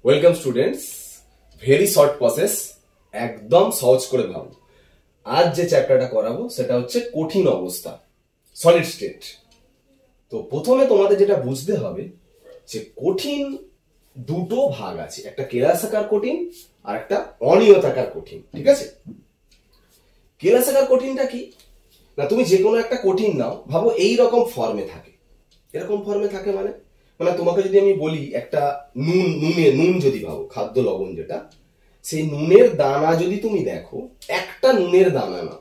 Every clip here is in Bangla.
Welcome students, very short process, একদম সহজ করে ভাবো। আজ যে চ্যাপ্টারটা করাবো সেটা হচ্ছে কঠিন অবস্থা, সলিড স্টেট। তো প্রথমে তোমাদের যেটা বুঝতে হবে যে কঠিন দুটো ভাগ আছে, একটা কেলাসাকার কঠিন আর একটা অনিয়তাকার কঠিন। ঠিক আছে, কেলাসাকার কঠিনটা কি না, তুমি যে কোনো একটা কঠিন নাও, ভাবো এই রকম ফর্মে থাকে। এরকম ফর্মে থাকে মানে মানে তোমাকে যদি আমি বলি একটা নুন যদি ভাবো, খাদ্য লবণ যেটা, সেই নুনের দানা যদি তুমি দেখো, একটা নুনের দানা না,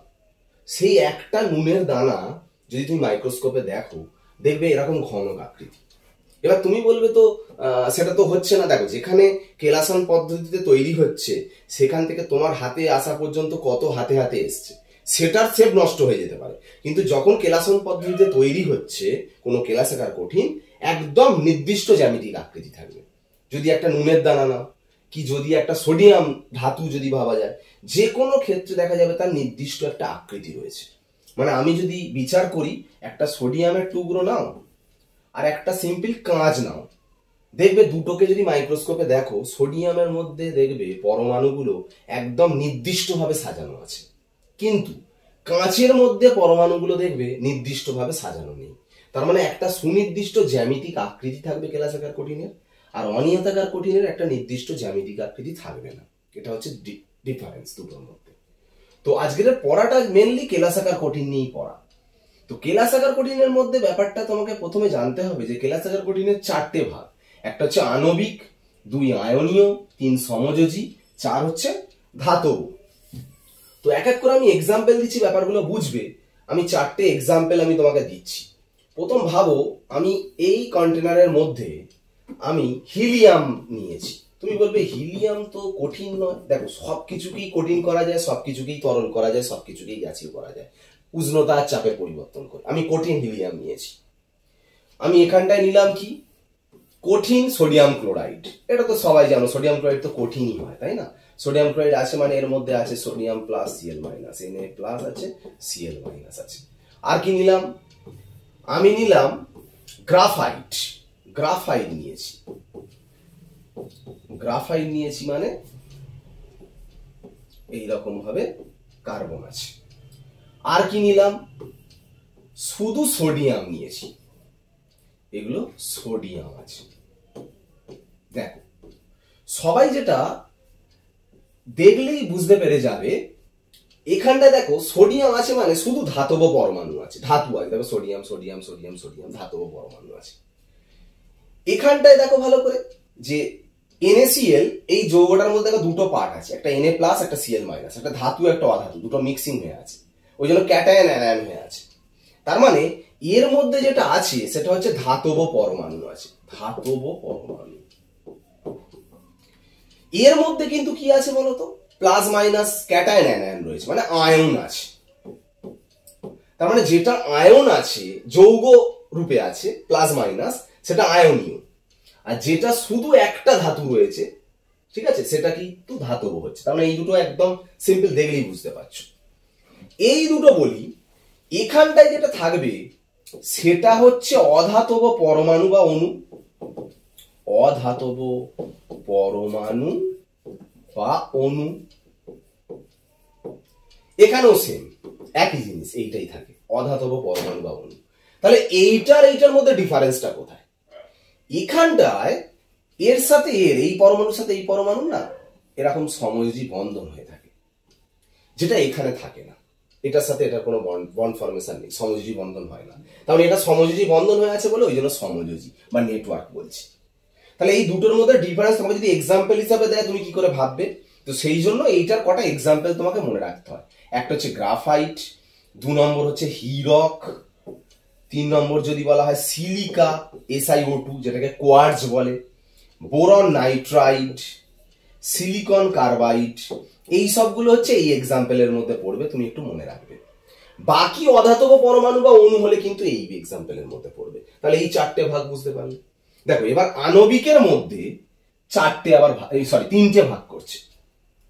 সেই একটা নুনের দানা যদি তুমি মাইক্রোস্কোপে দেখো, দেখবে এরকম ঘন আকৃতি। এবার তুমি বলবে তো সেটা তো হচ্ছে না। দেখো, যেখানে কেলাসন পদ্ধতিতে তৈরি হচ্ছে সেখান থেকে তোমার হাতে আসা পর্যন্ত কত হাতে হাতে এসছে, সেটার শেপ নষ্ট হয়ে যেতে পারে। কিন্তু যখন কেলাসন পদ্ধতিতে তৈরি হচ্ছে কোনো কেলাসাকার কঠিন, একদম নির্দিষ্ট জ্যামিতিক আকৃতি থাকবে। যদি একটা নুনের দানা নাও, কি যদি একটা সোডিয়াম ধাতু যদি ভাবা যায়, যে কোনো ক্ষেত্রে দেখা যাবে তার নির্দিষ্ট একটা আকৃতি রয়েছে। মানে আমি যদি বিচার করি, একটা সোডিয়ামের টুকরো নাও আর একটা সিম্পল কাঁচ নাও, দেখবে দুটোকে যদি মাইক্রোস্কোপে দেখো, সোডিয়ামের মধ্যে দেখবে পরমাণুগুলো একদম নির্দিষ্টভাবে সাজানো আছে, কিন্তু কাঁচের মধ্যে পরমাণুগুলো দেখবে নির্দিষ্টভাবে সাজানো নেই। তার মানে একটা সুনির্দিষ্ট জ্যামিতিক আকৃতি থাকবে কেলাসাকার কঠিনের, আর অনিয়তাকার কঠিনের একটা নির্দিষ্ট জ্যামিতিক আকৃতি থাকবে না। এটা হচ্ছে ডিফারেন্স দুটোর মধ্যে। তো আজকের পড়াটা মেনলি কেলাসাকার কঠিন নিয়েই পড়া। তো কেলাসাকার কঠিনের মধ্যে ব্যাপারটা তোমাকে প্রথমে জানতে হবে যে কেলাসাকার কঠিনের চারটে ভাগ। একটা হচ্ছে আণবিক, 2 আয়নীয়, 3 সমযোজী, 4 হচ্ছে ধাতব। তো এক এক করে আমি এক্সাম্পল দিচ্ছি, ব্যাপারগুলো বুঝবে। আমি 4টে এক্সাম্পল আমি তোমাকে দিচ্ছি। প্রথম ভাবো, আমি এই কন্টেনারের মধ্যে আমি হিলিয়াম নিয়েছি। তুমি বলবে হিলিয়াম তো কঠিন নয়। দেখো, সবকিছুকেই কঠিন করা যায়, সবকিছুকেই তরল করা যায়, সবকিছুকেই গ্যাসীয় করা যায় উষ্ণতা আর চাপের পরিবর্তন করে। আমি কঠিন হিলিয়াম নিয়েছি। আমি এখানটায় নিলাম কি, কঠিন সোডিয়াম ক্লোরাইড। এটা তো সবাই জানো, সোডিয়াম ক্লোরাইড তো কঠিনই হয়, তাই না? সোডিয়াম ক্লোরাইড আছে মানে এর মধ্যে আছে sodium plus CL minus, Na plus আছে, সিএল মাইনাস আছে। আর কি নিলাম? আমি নিলাম গ্রাফাইট। গ্রাফাইট নিয়েছি। গ্রাফাইট নিয়েছি মানে এইরকম ভাবে কার্বন আছে। আর কি নিলাম? শুধু সোডিয়াম নিয়েছি। এগুলো সোডিয়াম আছে। দেখো, সবাই যেটা দেখলেই বুঝতে পেরে যাবে, এখানটায় দেখো সোডিয়াম আছে মানে শুধু ধাতব পরমাণু আছে, ধাতু আছে। দেখো, সোডিয়াম সোডিয়াম সোডিয়াম সোডিয়াম, ধাতব পরমাণু আছে। এখানটায় দেখো ভালো করে যে NaCl, এই যৌগটার মধ্যে দেখো দুটো পার্ট আছে, একটা Na প্লাস, একটা Cl মাইনাস, একটা ধাতু একটা অধাতু, দুটো মিক্সিং হয়ে আছে, ওই জন্য ক্যাটায়ন অ্যানায়ন হয়ে আছে। তার মানে এর মধ্যে যেটা আছে সেটা হচ্ছে ধাতব পরমাণু আছে, ধাতব পরমাণু। এর মধ্যে কিন্তু কি আছে বলতো, প্লাস মাইনাস ক্যাটায়ন অ্যানায়ন রয়েছে, মানে আয়ন আছে। তার মানে যেটা আয়ন আছে, যৌগ রূপে আছে প্লাস মাইনাস, সেটা আয়নীয়। আর যেটা শুধু একটা ধাতু রয়েছে, ঠিক আছে, সেটা কিন্তু ধাতব হচ্ছে। তার মানে এই দুটো একদম সিম্পল, দেখলেই বুঝতে পারছো। এই দুটো বলি, এখানটায় যেটা থাকবে সেটা হচ্ছে অধাতব পরমাণু বা অণু। অধাতব পরমাণু বা অণু। এখানেও সেম একই জিনিস, এইটাই থাকে, অধাতব পরমাণু বা অণু। তাহলে এইটার মধ্যে ডিফারেন্সটা কোথায়? এখানটায় এর সাথে এই পরমাণুর সাথে এই পরমাণু না এরকম সমযোজী বন্ধন হয়ে থাকে, যেটা এখানে থাকে না। এটার সাথে এটার কোনো বন্ড ফরমেশন নেই, সমযোজী বন্ধন হয় না। তাহলে এটা সমযোজী বন্ধন হয়ে আছে বলে ওই জন্য সমযোজী বা নেটওয়ার্ক বলছি। তাহলে এই দুটোর মধ্যে ডিফারেন্স তোমাকে যদি এক্সাম্পল হিসাবে দেয়, তুমি কি করে ভাববে? তো সেই জন্য এইটার কটা এক্সাম্পল তোমাকে মনে রাখতে হয়। একটা হচ্ছে গ্রাফাইট, 2 নম্বর হচ্ছে হিরক, 3 নম্বর যদি বলা হয় সিলিকা, SiO2 যেটাকে কোয়ার্টজ বলে, বোরন নাইট্রাইড, সিলিকন কার্বাইড, এই সবগুলো হচ্ছে এই এক্সাম্পলের মধ্যে পড়বে, তুমি একটু মনে রাখবে। বাকি অধাতব পরমাণু বা অণু হলে কিন্তু এই এক্সাম্পলের মধ্যে পড়বে। তাহলে এই 4টে ভাগ বুঝতে পারলে। দেখো, এবার আণবিকের মধ্যে 3টে ভাগ করছে।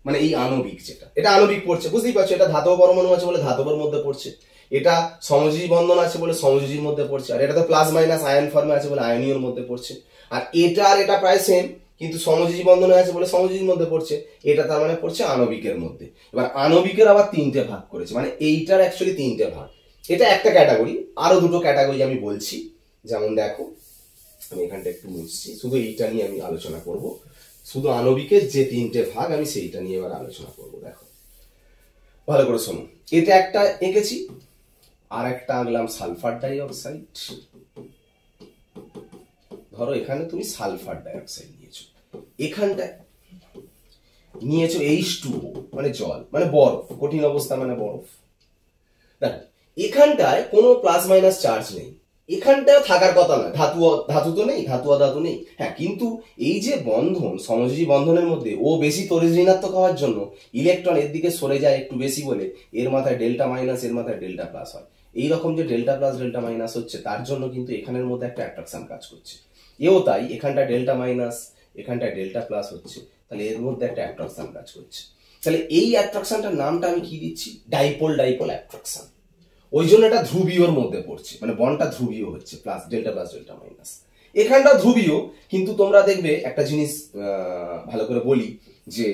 মানে এই আণবিক যেটা, এটা আণবিক পড়ছে, বুঝতেই পারছো, এটা ধাতব পরমাণু আছে বলে ধাতবের মধ্যে পড়ছে, এটা সমযোজী বন্ধন আছে বলে সমযোজীর মধ্যে পড়ছে, আর এটা তো প্লাস মাইনাস আয়ন ফর্মে আছে বলে আয়নীয়র মধ্যে পড়ছে। আর এটা প্রায় সেম, কিন্তু সমযোজী বন্ধনে আছে বলে সমযোজীর মধ্যে পড়ছে, এটা তার মানে পড়ছে আণবিকের মধ্যে। এবার আণবিকের আবার তিনটে ভাগ করেছে, মানে এইটার অ্যাকচুয়ালি তিনটে ভাগ। এটা একটা ক্যাটাগরি, আরো দুটো ক্যাটাগরি আমি বলছি। যেমন দেখো, আমি এখানটা একটু মুছছি, শুধু এইটা নিয়ে আমি আলোচনা করব, শুধু আণবিকের যে তিনটে ভাগ আমি সেইটা নিয়ে এবার আলোচনা করব। দেখো ভালো করে শোনো, এটা একটা এঁকেছি, আর একটা আঁকলাম সালফার ডাইঅক্সাইড। ধরো এখানে তুমি সালফার ডাইঅক্সাইড নিয়েছো, এখানটায় নিয়েছো H2O মানে জল, মানে বরফ, কঠিন অবস্থা মানে বরফ। দেখো এখানটায় কোনো প্লাস মাইনাস চার্জ নেই, এখানটায় থাকার কথা না, ধাতু তো নেই, ধাতু নেই। হ্যাঁ, কিন্তু এই যে বন্ধন, সমযোজী বন্ধনের মধ্যে ও বেশি তড়িৎ ঋণাত্মক হওয়ার জন্য ইলেকট্রন এর দিকে সরে যায় একটু বেশি বলে এর মাথায় ডেল্টা মাইনাস, এর মাথায় ডেল্টা প্লাস হয়। এইরকম যে ডেল্টা প্লাস ডেল্টা মাইনাস হচ্ছে, তার জন্য কিন্তু এখানের মধ্যে একটা অ্যাট্রাকশন কাজ করছে। এও তাই, এখানটা ডেল্টা মাইনাস, এখানটা ডেল্টা প্লাস হচ্ছে, তাহলে এর মধ্যে একটা অ্যাট্রাকশন কাজ করছে। তাহলে এই অ্যাট্রাকশনটার নামটা আমি কি দিচ্ছি? Dipole dipole attraction. ওই জন্য এটা ধ্রুবীয়র মধ্যে পড়ছে, মানে বন্ডটা ধ্রুবীয় হচ্ছে, প্লাস ডেল্টা মাইনাস। এখানটা ধ্রুবীয়, কিন্তু তোমরা দেখবে একটা জিনিস ভালো করে বলি, যে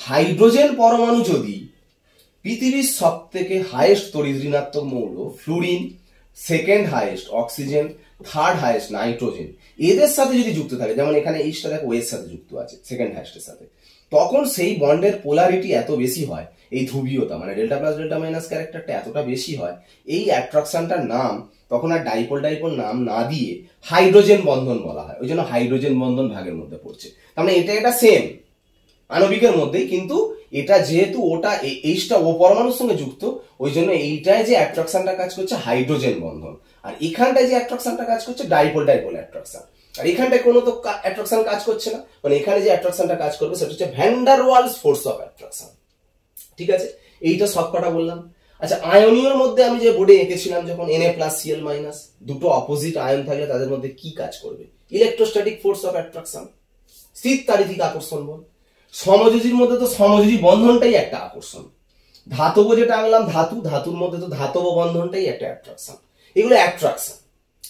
হাইড্রোজেন পরমাণু যদি পৃথিবীর সব থেকে হাইয়েস্ট তড়িৎ ঋণাত্মক মৌল fluorine, second highest oxygen, third highest nitrogen, এদের সাথে যদি যুক্ত থাকে, যেমন এখানে এইটা দেখো এর সাথে যুক্ত আছে সেকেন্ড হাইয়েস্টের সাথে, তখন সেই বন্ডের পোলারিটি এত বেশি হয়, এই ধ্রুবীয়তা মানে ডেল্টা প্লাস ডেল্টা মাইনাস ক্যারেক্টারটা এতটা বেশি হয়, এই অ্যাট্রাকশনটার নাম তখন আর ডাইপোল ডাইপোল নাম না দিয়ে হাইড্রোজেন বন্ধন বলা হয়। ওই জন্য হাইড্রোজেন বন্ধন ভাগের মধ্যে পড়ছে। তার মানে এটা সেম আণবিকের মধ্যেই, কিন্তু এটা যেহেতু ওটা এইটা ও পরমাণুর সঙ্গে যুক্ত, ওই জন্য এইটায় যে অ্যাট্রাকশনটা কাজ করছে হাইড্রোজেন বন্ধন, আর এখানটায় যে অ্যাট্রাকশনটা কাজ করছে ডাইপোল ডাইপোল অ্যাট্রাকশন। আর এখানটায় কোনো তো অ্যাট্রাকশন কাজ করছে না, মানে এখানে যে অ্যাট্রাকশনটা কাজ করবে সেটা হচ্ছে van der Waals force of attraction. ঠিক আছে, এইটা সব কটা বললাম। আচ্ছা, আয়নীয়র মধ্যে আমি যে বোর্ডে এঁকেছিলাম, যখন Na+Cl- দুটো অপোজিট আয়ন থাকলে তাদের মধ্যে কি কাজ করবে? ইলেকট্রোস্ট্যাটিক ফোর্স অফ অ্যাট্রাকশন, স্থির তাড়িতিক আকর্ষণ বল। সমযোজীর মধ্যে তো সমযোজী বন্ধনটাই একটা আকর্ষণ। ধাতব যেটা আনলাম, ধাতুর মধ্যে তো ধাতব বন্ধনটাই একটা অ্যাট্রাকশন। এগুলো অ্যাট্রাকশন,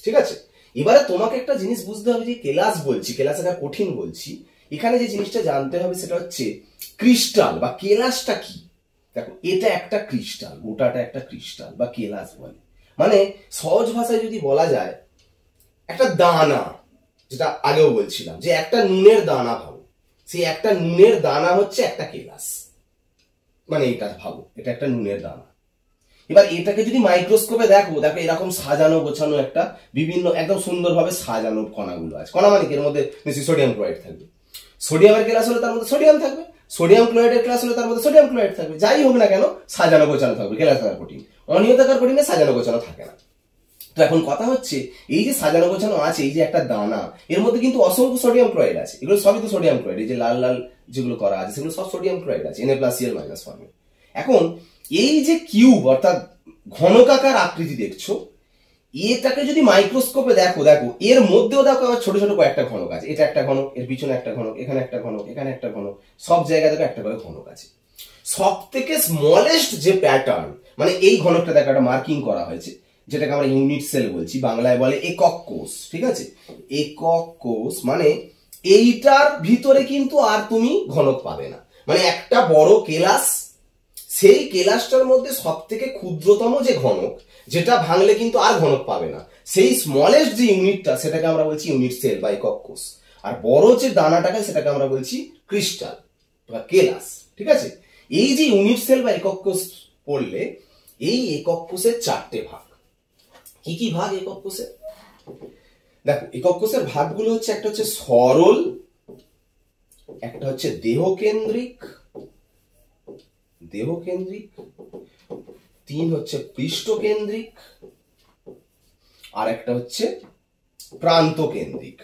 ঠিক আছে। এবারে তোমাকে একটা জিনিস বুঝতে হবে, যে কেলাস বলছি, কেলাস একটা কঠিন বলছি, এখানে যে জিনিসটা জানতে হবে সেটা হচ্ছে ক্রিস্টাল বা কেলাসটা কি। দেখো এটা একটা ক্রিস্টাল, গোটাটা একটা ক্রিস্টাল বা কেলাস বলে। মানে সহজ ভাষায় যদি বলা যায়, একটা দানা, যেটা আগেও বলছিলাম যে একটা নুনের দানা ভাবো, সেই একটা নুনের দানা হচ্ছে একটা কেলাস, মানে এটা ভাবো এটা একটা নুনের দানা। এবার এটাকে যদি মাইক্রোস্কোপে দেখো, দেখো এরকম সাজানো গোছানো একটা বিভিন্ন একদম সুন্দরভাবে সাজানো কণাগুলো আছে। কণা মানে এর মধ্যে নিশ্চয়ই সোডিয়াম ক্লোরাইড থাকবে, সোডিয়ামের কেলাস হলে তার মধ্যে সোডিয়াম থাকবে, সোডিয়াম ক্লোরাইডের ক্লাস হলে তার মধ্যে সোডিয়াম ক্লোরাইড থাকবে। যাই হোক না কেন, সাজানো গোছানো থাকবে কেলাসাকার প্রোটিন। অনিয়তাকার প্রোটিনে সাজানো গোছানো থাকে না। তো এখন কথা হচ্ছে, এই যে সাজানো গোছানো আছে, এই যে একটা দানা, এর মধ্যে কিন্তু অসংখ্য সোডিয়াম ক্লোরাইড আছে। এগুলো সবই তো সোডিয়াম ক্লোরাইড, এই যে লাল লাল যেগুলো করা আছে সেগুলো সব সোডিয়াম ক্লোরাইড আছে, Na+Cl- ফর্মে। এখন এই যে কিউব অর্থাৎ ঘনকাকার আকৃতি দেখছো, এটাকে যদি মাইক্রোস্কোপে দেখো, দেখো এর মধ্যেও দেখো আবার ছোট ছোট কয়েকটা ঘনক আছে। এটা একটা ঘনক, এর পিছনে একটা ঘনক, এখানে একটা ঘনক, এখানে একটা ঘনক, সব জায়গায় দেখো একটা করে ঘনক আছে। সব থেকে স্মলেস্ট যে প্যাটার্ন, মানে এই ঘনকটা দেখো একটা মার্কিং করা হয়েছে, যেটাকে আমরা ইউনিট সেল বলছি, বাংলায় বলে একক কোষ। ঠিক আছে, একক কোষ মানে এইটার ভিতরে কিন্তু আর তুমি ঘনক পাবে না। মানে একটা বড় কেলাস, সেই কেলাসটার মধ্যে সব থেকে ক্ষুদ্রতম যে ঘনক, যেটা ভাঙলে কিন্তু আর ঘনক পাবে না, সেই স্মলেস্ট যে ইউনিটটা, সেটাকে আমরা বলছি ইউনিট সেল বা একক কোষ। আর বড় যে দানাটাকে, সেটাকে আমরা বলছি ক্রিস্টাল বা কেলাস। ঠিক আছে, এই যে ইউনিট সেল বা একক কোষ পড়লে, এই একক কোষের চারটে ভাগ। কি কি ভাগ একক কোষের? দেখো একক কোষের ভাগগুলো হচ্ছে, একটা হচ্ছে সরল, একটা হচ্ছে দেহকেন্দ্রিক, তিন হচ্ছে পৃষ্ঠকেন্দ্রিক, আর একটা হচ্ছে প্রান্তকেন্দ্রিক।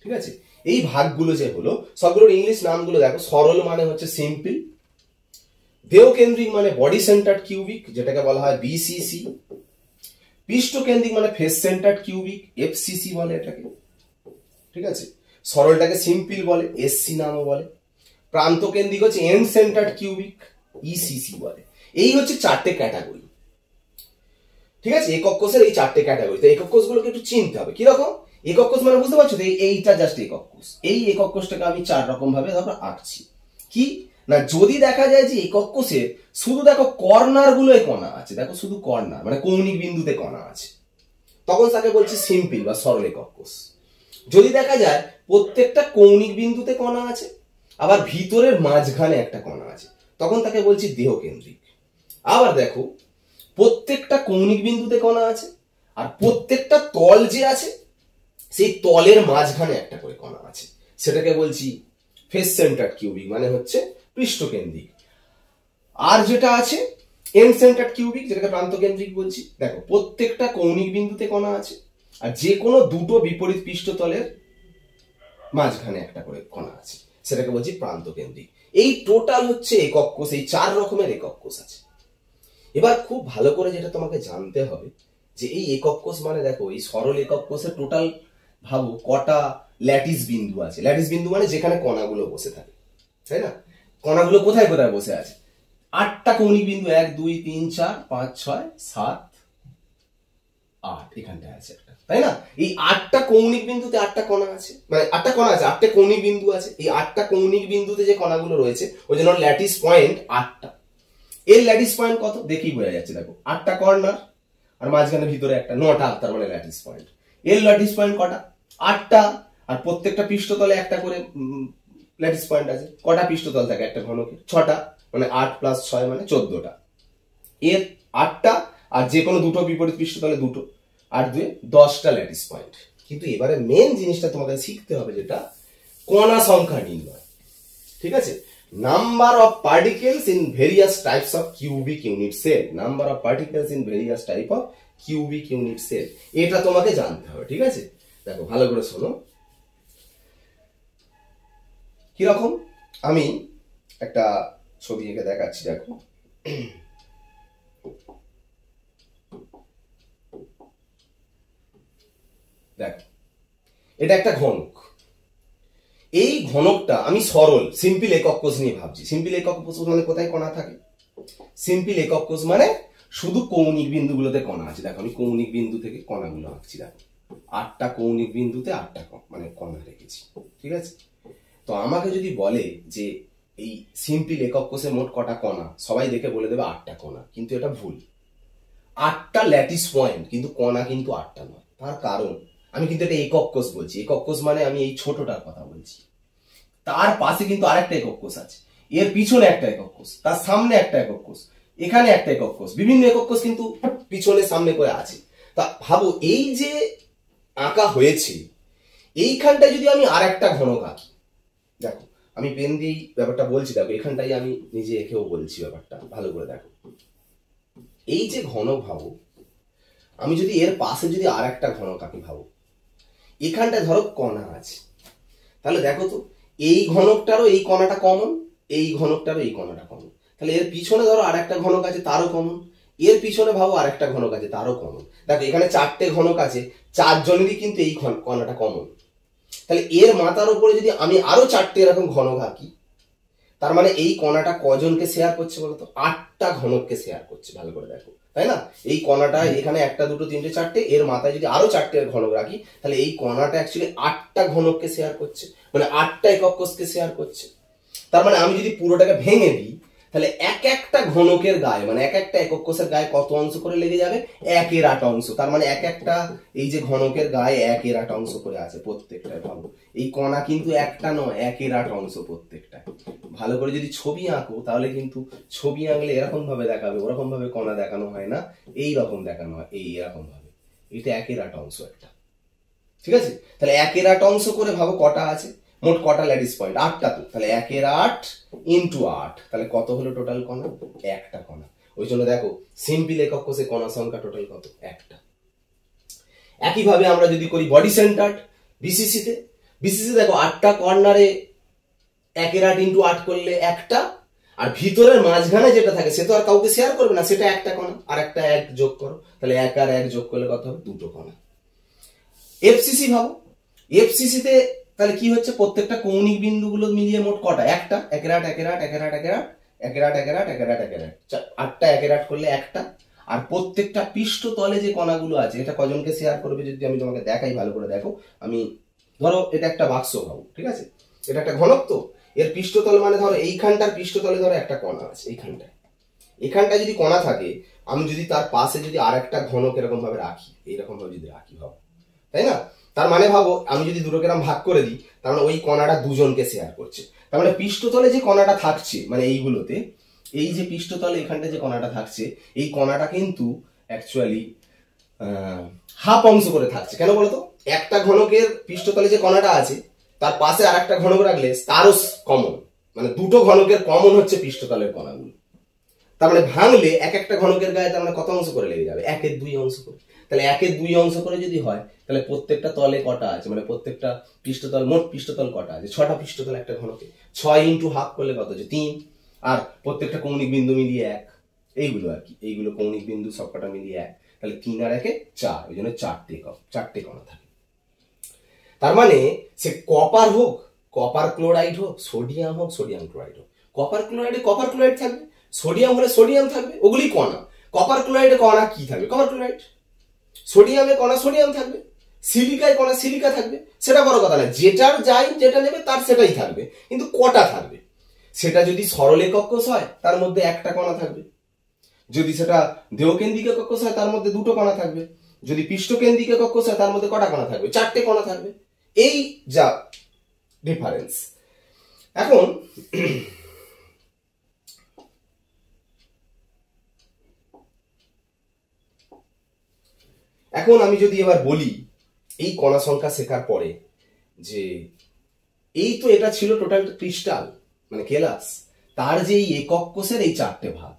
ঠিক আছে, এই ভাগগুলো যে হলো, সবগুলোর ইংলিশ নামগুলো দেখো। সরল মানে হচ্ছে সিম্পল, দেহকেন্দ্রিক মানে বডি সেন্টার্ড কিউবিক, যেটাকে বলা হয় BCC, পৃষ্ঠকেন্দ্রিক মানে ফেস সেন্টার্ড কিউবিক, FCC বলে এটাকে। ঠিক আছে, সরলটাকে সিম্পল বলে, SC নামও বলে। প্রান্তকেন্দ্রিক হচ্ছে এন্ড সেন্টার্ড কিউবিক, ECC বলে। এই হচ্ছে চারটে ক্যাটাগরি। ঠিক আছে, একক কোষের এই চারটে ক্যাটাগরি। তো একক কোষগুলোকে একটু চিনতে হবে কিরকম। একক কোষ মানে বুঝতে পারছো তো, এইটা জাস্ট একক কোষ। এই একক কোষটাকে আমি 4 রকম ভাবে ধরো আঁকছি। কি না, যদি দেখা যায় যে একক কোষে শুধু দেখো কর্নার গুলোয় কণা আছে, দেখো শুধু কর্নার মানে কৌণিক বিন্দুতে কণা আছে, তখন তাকে বলছি সিম্পল বা সরল একক কোষ। যদি দেখা যায় প্রত্যেকটা কৌণিক বিন্দুতে কণা আছে, আবার ভিতরের মাঝখানে একটা কণা আছে, তখন তাকে বলছি দেহকেন্দ্রিক। আবার দেখো প্রত্যেকটা কৌণিক বিন্দুতে কণা আছে, আর প্রত্যেকটা তল যে আছে সেই তলের মাঝখানে একটা করে কণা আছে, সেটাকে বলছি ফেস সেন্টার্ড কিউবিক, মানে হচ্ছে পৃষ্ঠকেন্দ্রিক। আর যেটা আছে এন্ড সেন্টার্ড কিউবিক, যেটাকে প্রান্তকেন্দ্রিক বলছি। দেখো প্রত্যেকটা কৌণিক বিন্দুতে কণা আছে, আর যে কোনো দুটো বিপরীত পৃষ্ঠতলের মাঝখানে একটা করে কণা আছে, সেটাকে বলছি প্রান্তকেন্দ্রিক। এই টোটাল হচ্ছে একক কোষ, এই 4 রকমের একক কোষ আছে। এবার খুব ভালো করে যেটা তোমাকে জানতে হবে যে এই একক কোষ মানে দেখো এই সরল একক কোষের টোটাল ভাবো কটা ল্যাটিস বিন্দু আছে। ল্যাটিস বিন্দু মানে যেখানে কণাগুলো বসে থাকে, তাই না? কণাগুলো কোথায় কোথায় বসে আছে? 8টা কৌণিক বিন্দু, 1 2 3 4 5 6 7 8, এখানটায় আছে একটা, তাই না? এই 8টা কৌণিক বিন্দুতে 8টা কণা আছে, মানে 8টা কণা আছে, 8টা কৌণিক বিন্দু আছে। এই 8টা কৌণিক বিন্দুতে যে কণাগুলো রয়েছে ওই জন্য ল্যাটিস পয়েন্ট 8টা। এর ল্যাটিস পয়েন্ট কত দেখেই বোঝা যাচ্ছে, দেখো 8টা কর্নার আর মাঝখানে ভিতরে একটা, 9টা, তার মানে ল্যাটিস পয়েন্ট। এর ল্যাটিস পয়েন্ট কটা? 8টা, আর প্রত্যেকটা পৃষ্ঠতলে একটা করে ল্যাটিস পয়েন্ট আছে। কটা পৃষ্ঠতল থাকে একটা ঘনকে? 6টা, মানে 8 + 6 মানে 14টা। এর 8টা, আর যে কোনো দুটো বিপরীত পৃষ্ঠতলে দুটো, আর 2 10টা ল্যাটিস পয়েন্ট। কিন্তু এবারে মেন জিনিসটা তোমাদের শিখতে হবে, যেটা কণা সংখ্যা নির্ণয়, ঠিক আছে? Number of particles in various types of cubic unit cell. Number of particles in various type of cubic unit cell, এটা তোমাকে জানতে হবে, ঠিক আছে? দেখো ভালো করে শোনো কিরকম। আমি একটা ছবি এঁকে দেখাচ্ছি, দেখো। দেখো এটা একটা ঘনক। এই ঘনকটা আমি সরল সিম্পল একক কোষ নিয়ে ভাবছি। সিম্পল একক কোষ মানে কোথায় কণা থাকে? সিম্পল একক কোষ মানে শুধু কৌণিক বিন্দুগুলোতে কণা আছে। দেখো আমি কৌণিক বিন্দু থেকে কণাগুলো আঁকছি, দেখো 8টা কৌণিক বিন্দুতে 8টা মানে কণা রেখেছি, ঠিক আছে? তো আমাকে যদি বলে যে এই সিম্পল একক কোষে মোট কটা কণা, সবাই দেখে বলে দেবে 8টা কণা, কিন্তু এটা ভুল। 8টা ল্যাটিস পয়েন্ট, কিন্তু কণা কিন্তু 8টা নয়। তার কারণ আমি কিন্তু এটা একক কোষ বলছি। একক কোষ মানে আমি এই ছোটটার কথা বলছি। তার পাশে কিন্তু আরেকটা একক কোষ আছে, এর পিছনে একটা একক কোষ, তার সামনে একটা একক কোষ, এখানে একটা একক কোষ, বিভিন্ন একক কোষ কিন্তু পিছনে সামনে করে আছে। তা ভাবো এই যে আঁকা হয়েছে, এইখানটায় যদি আমি আরেকটা ঘনক আঁকি, দেখো আমি পেন দিয়েই ব্যাপারটা বলছি, দেখো এখানটাই আমি নিজে এঁকেও বলছি ব্যাপারটা, ভালো করে দেখো। এই যে ঘনক ভাবো, আমি যদি এর পাশে যদি আরেকটা ঘনক আঁকি, ভাবো এখানটায় ধরো কণা আছে, তাহলে দেখো তো এই ঘনকটারও এই কণাটা কমন, এই ঘনকটারও এই কণাটা কমন। তাহলে এর পিছনে ধরো আরেকটা ঘনক আছে, তারও কমন। এর পিছনে ভাবো আরেকটা ঘনক আছে, তারও কমন। দেখো এখানে 4টে ঘনক আছে, 4 জনেরই কিন্তু এই কণাটা কমন। তাহলে এর মাথার উপরে যদি আমি আরো 4টে এরকম ঘনক আঁকি, তার মানে এই কণাটা কজনকে শেয়ার করছে বলতো? 8টা ঘনককে শেয়ার করছে। ভালো করে দেখো, তাই না? এই কণাটা এখানে 1 2 3 4টে, এর মাথায় যদি আরো 4টে ঘনক রাখি, তাহলে এই কণাটা অ্যাকচুয়ালি 8টা ঘনককে শেয়ার করছে, মানে 8টা একক কোষকে শেয়ার করছে। তার মানে আমি যদি পুরোটাকে ভেঙে দিই, তাহলে এক একটা ঘনকের গায়ে, মানে এক একটা একক কোষের গায়ে কত অংশ করে লেগে যাবে? 1/8 অংশ। তার মানে এক একটা এই যে ঘনকের গায়ে 1/8 অংশ করে আছে প্রত্যেকটায়। ভাবো এই কণা কিন্তু একটা নয়, 1/8 অংশ প্রত্যেকটা। ভালো করে যদি ছবি আঁকো, তাহলে কিন্তু ছবি আঁকলে এরকম ভাবে দেখাবে, ওরকম ভাবে কণা দেখানো হয় না, এই রকম দেখানো হয়, এই এরকম ভাবে। এটা 1/8 অংশ একটা, ঠিক আছে? তাহলে 1/8 অংশ করে ভাবো কটা আছে, মোট কটা ল্যাটিস পয়েন্ট? 8টা। তো তাহলে 1/8 × 8, তাহলে কত হলো টোটাল কণা? একটা কণা। ওই জন্য দেখো সিম্পল একক কোষে কণা সংখ্যা টোটাল কত? একটা। একইভাবে আমরা যদি করি বডি সেন্টার্ড বিসিসিতে, বিসিসি দেখো 8টা কর্নারে 1/8 × 8 করলে একটা, আর ভিতরের মাঝখানে যেটা থাকে সে তো আর কাউকে শেয়ার করবে না, সেটা একটা কণা। আর একটা 1 যোগ করো, তাহলে 1 আর 1 যোগ করলে কত হবে? 2টো কণা। এফসিসি ভাবো, এফসিসিতে তাহলে কি হচ্ছে? প্রত্যেকটা কৌণিক বিন্দুগুলো মিলিয়ে মোট কটা? একটা। 1/8 1/8 1/8 1/8 1/8 1/8 1/8 1/8 8টা 1/8 করলে একটা, আর প্রত্যেকটা পৃষ্ঠতলে যে কণাগুলো আছে, এটা কজনকে শেয়ার করবে যদি আমি তোমাকে দেখাই, ভালো করে দেখো। আমি ধরো এটা একটা বাক্স ভাবো, ঠিক আছে, এটা একটা ঘনক, তো এর পৃষ্ঠতল মানে ধরো এইখানটার পৃষ্ঠতলে ধরো একটা কণা আছে, এইখানটায় এখানটায় যদি কণা থাকে, আমি যদি তার পাশে যদি আর একটা ঘনক এরকম ভাবে রাখি, এইরকম ভাবে যদি রাখি, ভাবো, তাই না? তার মানে ভাবো আমি যদি দুটোকে এরকম ভাগ করে দিই, তার মানে ওই কণাটা দুজনকে শেয়ার করছে। তার মানে পৃষ্ঠতলে যে কণাটা থাকছে, মানে এইগুলোতে, এই যে পৃষ্ঠতলে এখানটা যে কণাটা থাকছে, এই কণাটা কিন্তু অ্যাকচুয়ালি হাফ অংশ করে থাকছে। কেন বলতো? একটা ঘনকের পৃষ্ঠতলে যে কণাটা আছে তার পাশে আর একটা ঘনক রাখলে তারও কমন, মানে দুটো ঘনকের কমন হচ্ছে পৃষ্ঠতলের কণাগুলো। তার মানে ভাঙলে এক একটা ঘনকের গায়ে তার মানে কত অংশ করে লেগে যাবে? 1/2 অংশ করে। তাহলে 1/2 অংশ করে যদি হয়, তাহলে প্রত্যেকটা তলে কটা আছে, মানে প্রত্যেকটা পৃষ্ঠতল, মোট পৃষ্ঠতল কটা আছে? 6টা পৃষ্ঠতল একটা ঘনকে। 6 ইন্টু হাফ করলে কত হচ্ছে? 3। আর প্রত্যেকটা কৌণিক বিন্দু মিলিয়ে 1, এইগুলো আর কি, এইগুলো কৌণিক বিন্দু সবকটা মিলিয়ে 1। তাহলে 3 আর 1 4, ওই জন্য 4টে কণা থাকে। তার মানে সে কপার হোক, কপার ক্লোরাইড হোক, সোডিয়াম হোক, সোডিয়াম ক্লোরাইড হোক, কপার ক্লোরাইডে কপার ক্লোরাইড থাকবে, সোডিয়াম হলে সোডিয়াম থাকবে, ওগুলি কণা। কপার ক্লোরাইডে কণা কি থাকবে? Copper chloride. সোডিয়ামে কণা সোডিয়াম থাকবে, সিলিকায় কণা সিলিকা থাকবে। সেটা বড় কথা না, যেটার যাই যেটা নেবে তার সেটাই থাকবে, কিন্তু কটা থাকবে? সেটা যদি সরল একক কোষ হয় তার মধ্যে একটা কণা থাকবে, যদি সেটা দেহকেন্দ্রিক একক কোষ হয় তার মধ্যে 2টো কণা থাকবে, যদি পৃষ্ঠকেন্দ্রিক একক কোষ হয় তার মধ্যে কটা কণা থাকবে? 4টে কণা থাকবে। এই যা ডিফারেন্স। এখন এখন আমি যদি এবার বলি এই কণা সংখ্যা শেখার পরে, যে এই তো এটা ছিল টোটাল ক্রিস্টাল মানে কেলাস, তার যে এই একক কোষের এই 4টে ভাগ,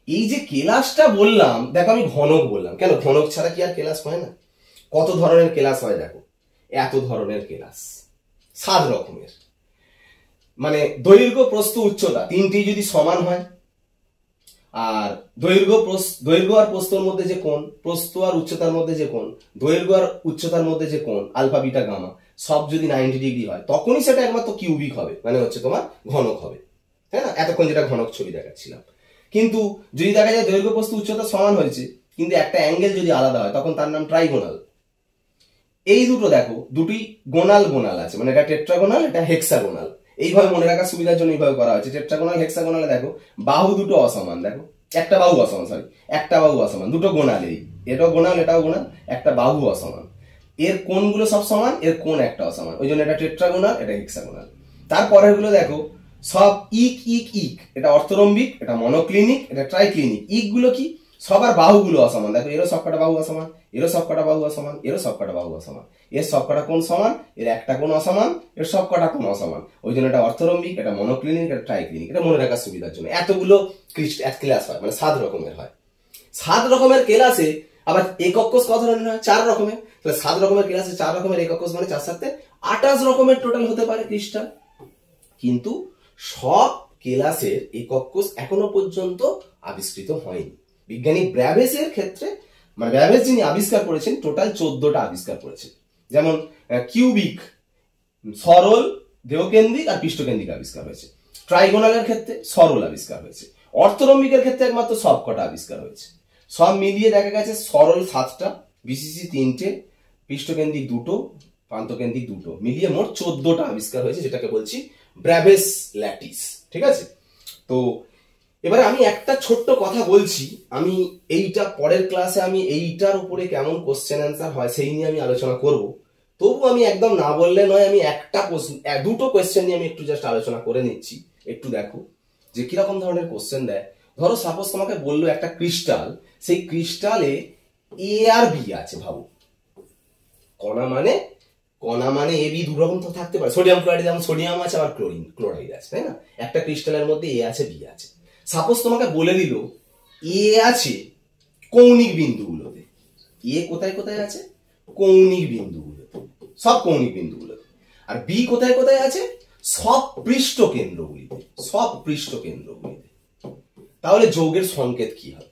এই যে কেলাসটা বললাম, দেখো আমি ঘনক বললাম, কেন? ঘনক ছাড়া কি আর কেলাস হয় না? কত ধরনের কেলাস হয় দেখো, এত ধরনের কেলাস, 7 রকমের। দৈর্ঘ্য প্রস্থ উচ্চতা তিনটি যদি সমান হয়, আর দৈর্ঘ্য আর প্রস্থর মধ্যে যে কোণ, প্রস্থ আর উচ্চতার মধ্যে যে কোণ, দৈর্ঘ্য আর উচ্চতার মধ্যে যে কোণ, আলফা বিটা গামা, সব যদি 90 ডিগ্রি হয়, তখনই সেটা একমাত্র কিউবিক হবে, মানে হচ্ছে তোমার ঘনক হবে, তাই না? এতক্ষণ যেটা ঘনক ছবি দেখাচ্ছিলাম। কিন্তু যদি দেখা যায় দৈর্ঘ্য প্রস্থ উচ্চতা সমান হয়েছে, কিন্তু একটা অ্যাঙ্গেল যদি আলাদা হয়, তখন তার নাম ট্রাইগোনাল। এই দুটো দেখো, দুটি গোনাল গোনাল আছে, মানে এটা টেট্রাগোনাল, এটা হেক্সাগোনাল। এইভাবে মনে রাখার সুবিধার জন্য এইভাবে করা হয়েছে। টেট্রাগোনাল হেক্সাগোনালে দেখো বাহু দুটো অসমান, দেখো একটা বাহু অসমান, একটা বাহু অসমান, দুটো গোনাল, এটাও গোনাল এটাও গোনাল, একটা বাহু অসমান, এর কোণগুলো সব সমান, এর কোণ একটা অসমান, ওই জন্য এটা টেট্রাগোনাল, এটা হেক্সাগোনাল। তারপরের গুলো দেখো সব ইক ইক ইক, এটা অর্থরম্বিক, এটা মনোক্লিনিক, এটা ট্রাইক্লিনিক। ইক গুলো কি? সবার বাহুগুলো অসমান, দেখো এরও সবকটা বাহু অসমান, এরও সবকটা বাহু অসমান, এরও সবকটা বাহু অসমান, এর সবকটা কোণ সমান, এর একটা কোণ অসমান, এর সবকটা কোণ অসমান, ওই জন্য এটা অর্থরম্বিক, এটা মনোক্লিনিক, এটা ট্রাইক্লিনিক। এটা মনে রাখার সুবিধার জন্য এতগুলো ক্লাস হয়, মানে 7 রকমের হয়। 7 রকমের ক্লাসে আবার একক কোষ কত ধরনের হয়? 4 রকমের। তাহলে 7 রকমের ক্লাসে 4 রকমের একক কোষ মানে 4 7 28 রকমের টোটাল হতে পারে ক্রিস্টাল। কিন্তু সব কেলাসের একক কোষ এখনো পর্যন্ত আবিষ্কৃত হয়নি। বিজ্ঞানী ব্র্যাভেসের ক্ষেত্রে, মানে ব্র্যাভেস যিনি আবিষ্কার করেছেন, টোটাল 14টা আবিষ্কার করেছেন। যেমন কিউবিক, সরল, দেহকেন্দ্রিক আর পৃষ্ঠকেন্দ্রিক আবিষ্কার হয়েছে। ট্রাইগোনালের ক্ষেত্রে সরল আবিষ্কার হয়েছে। অর্থরম্বিকের ক্ষেত্রে একমাত্র সবকটা আবিষ্কার হয়েছে। সব মিলিয়ে দেখা গেছে সরল 7টা, বিসিসি 3টে, পৃষ্ঠকেন্দ্রিক 2টো, প্রান্তকেন্দ্রিক 2টো, মিলিয়ে মোট 14টা আবিষ্কার হয়েছে, যেটাকে বলছি ব্র্যাভেস ল্যাটিস। ঠিক আছে? তো এবারে আমি একটা ছোট্ট কথা বলছি, আমি এইটা পরের ক্লাসে আমি এইটার উপরে কেমন কোশ্চেন অ্যান্সার হয় সেই নিয়ে আমি আলোচনা করব। তবু আমি একদম না বললে নয়, আমি দুটো কোশ্চেন নিয়ে আমি একটু জাস্ট আলোচনা করে নিচ্ছি। একটু দেখো যে কিরকম ধরনের কোশ্চেন দেয়। ধরো সাপোজ তোমাকে বললো একটা ক্রিস্টাল, সেই ক্রিস্টালে এ আর বি আছে, ভাবো। কণা মানে এ বি দু রকম তো থাকতে পারে। সোডিয়াম ক্লোরাইড যেমন সোডিয়াম আছে, আবার ক্লোরাইড আছে, তাই না? একটা ক্রিস্টালের মধ্যে এ আছে বি আছে। সাপোজ তোমাকে বলে দিল এ আছে কৌণিক বিন্দুগুলোতে। এ কোথায় কোথায় আছে? কৌণিক বিন্দুগুলোতে, সব কৌণিক বিন্দুগুলোতে। আর বি কোথায় কোথায় আছে? সব পৃষ্ঠ কেন্দ্রগুলিতে, সব পৃষ্ঠ কেন্দ্রগুলিতে। তাহলে যৌগের সংকেত কি হবে?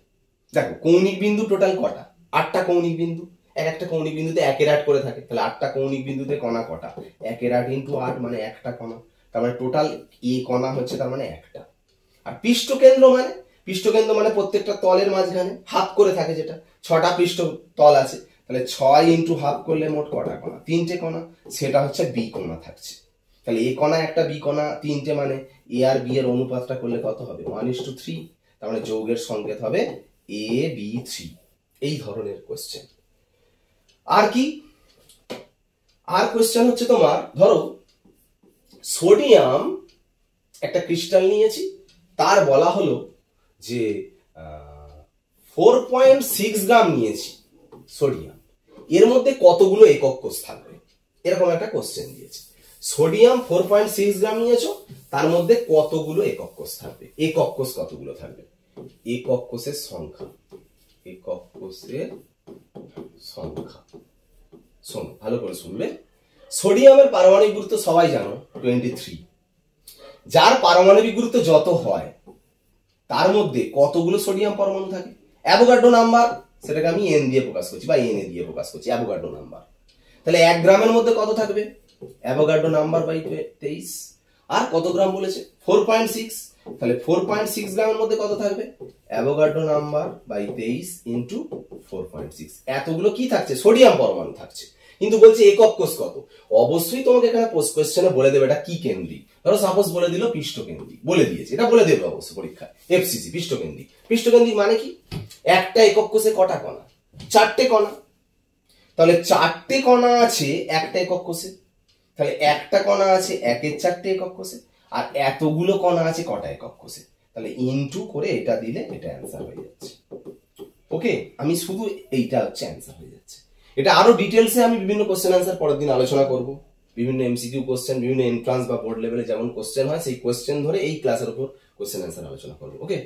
দেখো কৌণিক বিন্দু টোটাল কটা? 8টা কৌণিক বিন্দু। একটা কৌণিক বিন্দুতে 1/8 করে থাকে, তাহলে 8টা কৌণিক বিন্দুতে কণা কটা? 1/8 ইন্টু 8 মানে একটা কণা। তার মানে টোটাল এ কণা হচ্ছে তার মানে একটা। আর পৃষ্ঠ কেন্দ্র পৃষ্ঠকেন্দ্র মানে প্রত্যেকটা তলের মাঝখানে হাফ করে থাকে, যেটা 6টা পৃষ্ঠ তল আছে, তাহলে 6 ইন্টু হাফ করলে মোট কটা কণা? 3টে কণা, সেটা হচ্ছে বি কণা থাকছে। তাহলে এ কণা একটা, বি কণা 3টে, মানে এ আর বি এর অনুপাতটা করলে কত হবে? 1:3। তার মানে যৌগের সংকেত হবে AB3। এই ধরনের কোশ্চেন। আর কি? আর কোশ্চেন হচ্ছে তোমার, ধরো সোডিয়াম একটা ক্রিস্টাল নিয়েছি, তার বলা হলো যে 4.6 গ্রাম নিয়েছি সোডিয়াম, এর মধ্যে কতগুলো একক কোষ থাকবে? এরকম একটা কোশ্চেন দিয়েছে। সোডিয়াম 4.6 গ্রাম নিয়েছো, তার মধ্যে কতগুলো একক কোষ থাকবে? একক কোষ কতগুলো থাকবে? একক কোষের সংখ্যা, একক কোষের সংখ্যা। শোনো, ভালো করে শুনবে। সোডিয়ামের পারমাণবিক গুরুত্ব সবাই জানো 23। যার পারমাণবিক গুরুত্ব যত হয় তার মধ্যে কতগুলো সোডিয়াম পরমাণু থাকে? অ্যাভোগাড্রো নাম্বার, সেটাকে আমি এন দিয়ে প্রকাশ করছি বা এন এ দিয়ে প্রকাশ করছি, অ্যাভোগাড্রো নাম্বার। তাহলে 1 গ্রামের মধ্যে কত থাকবে? Avogadro number by 23। আর কত গ্রাম বলেছে? 4.6। তাহলে 4.6 গ্রামের মধ্যে কত থাকবে? Avogadro number by 23 into 4.6। এতগুলো কি থাকছে? সোডিয়াম পরমাণু থাকছে। কিন্তু বলছে একক কোষ কত? অবশ্যই তোমাকে এখানে পোস্ট কোশ্চেনে বলে দেবে এটা কি কেন্দ্রিক। ধরো সাপোজ বলে দিল পৃষ্ঠকেন্দ্রিক, বলে দিয়েছে, এটা বলে দেবে অবশ্য পরীক্ষায়, এফসিসি পৃষ্ঠকেন্দ্রিক। পৃষ্ঠকেন্দ্রিক মানে কি? একটা একক কোষে কটা কণা? 4টে কণা। তাহলে 4টে কণা আছে একটা একক কোষে, তাহলে একটা কণা আছে 1-এর 4টে একক কোষে, আর এতগুলো কণা আছে কটা একক কোষে? তাহলে ইনটু করে এটা দিলে এটা অ্যান্সার হয়ে যাচ্ছে। ওকে, আমি শুধু এইটা হচ্ছে অ্যান্সার হয়ে যাচ্ছে। এটা আরো ডিটেলসে আমি বিভিন্ন কোশ্চেন অ্যান্সার পরের দিন আলোচনা করব। বিভিন্ন এমসিকিউ কোশ্চেন, বিভিন্ন এন্ট্রান্স বা বোর্ড লেভেলে যেমন কোশ্চেন হয়, সেই কোশ্চেন ধরে এই ক্লাসের উপর কোশ্চেন অ্যান্সার আলোচনা করবো। ওকে।